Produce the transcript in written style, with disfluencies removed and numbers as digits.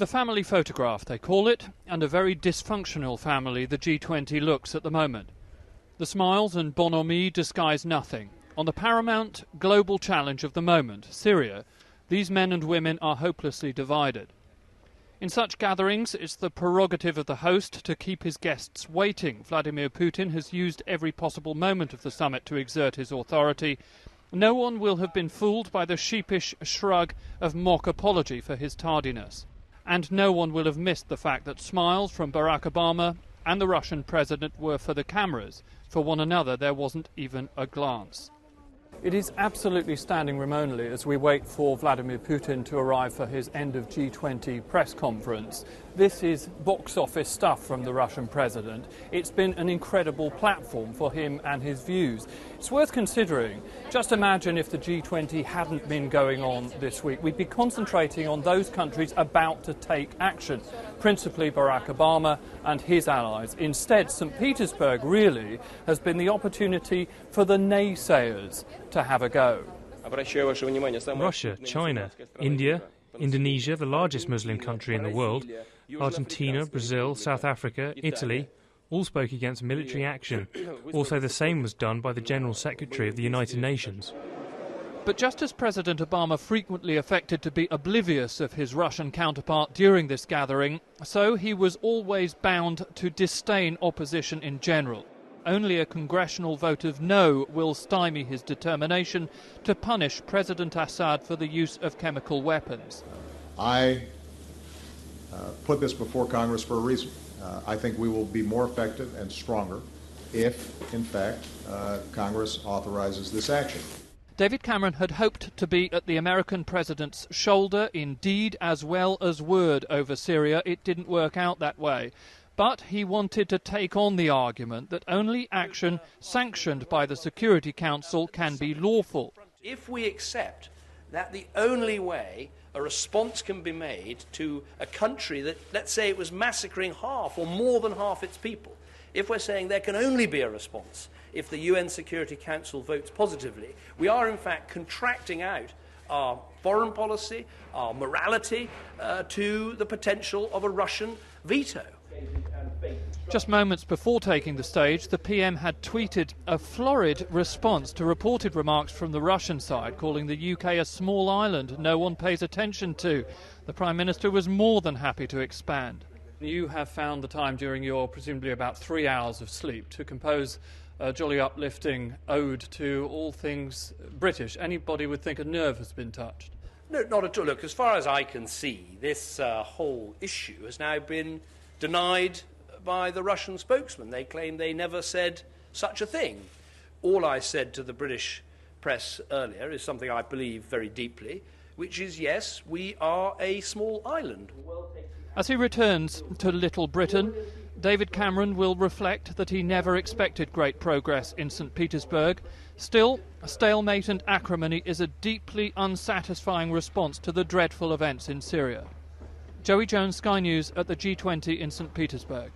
The family photograph, they call it, and a very dysfunctional family the G20 looks at the moment. The smiles and bonhomie disguise nothing. On the paramount global challenge of the moment, Syria, these men and women are hopelessly divided. In such gatherings, it's the prerogative of the host to keep his guests waiting. Vladimir Putin has used every possible moment of the summit to exert his authority. No one will have been fooled by the sheepish shrug of mock apology for his tardiness. And no one will have missed the fact that smiles from Barack Obama and the Russian president were for the cameras. For one another, there wasn't even a glance. It is absolutely standing room only as we wait for Vladimir Putin to arrive for his end of G20 press conference. This is box office stuff from the Russian president. It's been an incredible platform for him and his views. It's worth considering. Just imagine if the G20 hadn't been going on this week. We'd be concentrating on those countries about to take action, principally Barack Obama and his allies. Instead, St. Petersburg really has been the opportunity for the naysayers to have a go. Russia, China, India, Indonesia, the largest Muslim country in the world, Argentina, Brazil, South Africa, Italy, all spoke against military action. Also, the same was done by the General Secretary of the United Nations. But just as President Obama frequently affected to be oblivious of his Russian counterpart during this gathering, so he was always bound to disdain opposition in general. Only a congressional vote of no will stymie his determination to punish President Assad for the use of chemical weapons. I put this before Congress for a reason. I think we will be more effective and stronger if, in fact, Congress authorizes this action. David Cameron had hoped to be at the American president's shoulder in deed as well as word over Syria. It didn't work out that way. But he wanted to take on the argument that only action sanctioned by the Security Council can be lawful. If we accept that the only way a response can be made to a country that, let's say, it was massacring half or more than half its people, if we're saying there can only be a response if the UN Security Council votes positively, we are in fact contracting out our foreign policy, our morality, to the potential of a Russian veto. Just moments before taking the stage, the PM had tweeted a florid response to reported remarks from the Russian side, calling the UK a small island no one pays attention to. The Prime Minister was more than happy to expand. You have found the time during your presumably about 3 hours of sleep to compose a jolly uplifting ode to all things British. Anybody would think a nerve has been touched. No, not at all. Look, as far as I can see, this whole issue has now been denied by the Russian spokesman. They claim they never said such a thing. All I said to the British press earlier is something I believe very deeply, which is, yes, we are a small island. As he returns to Little Britain, David Cameron will reflect that he never expected great progress in St. Petersburg. Still, stalemate and acrimony is a deeply unsatisfying response to the dreadful events in Syria. Joey Jones, Sky News at the G20 in St. Petersburg.